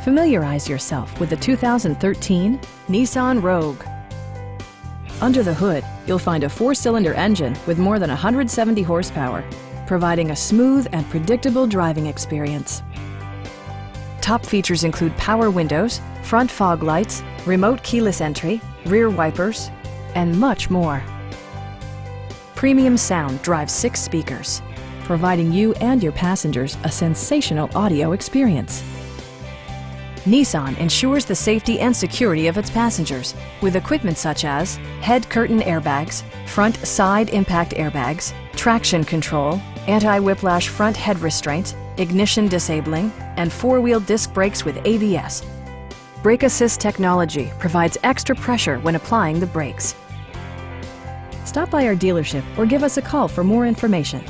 Familiarize yourself with the 2013 Nissan Rogue. Under the hood, you'll find a 4-cylinder engine with more than 170 horsepower, providing a smooth and predictable driving experience. Top features include power windows, front fog lights, remote keyless entry, rear wipers, and much more. Premium sound drives 6 speakers, providing you and your passengers a sensational audio experience. Nissan ensures the safety and security of its passengers with equipment such as head curtain airbags, front side impact airbags, traction control, anti-whiplash front head restraints, ignition disabling, and 4-wheel disc brakes with ABS. Brake Assist technology provides extra pressure when applying the brakes. Stop by our dealership or give us a call for more information.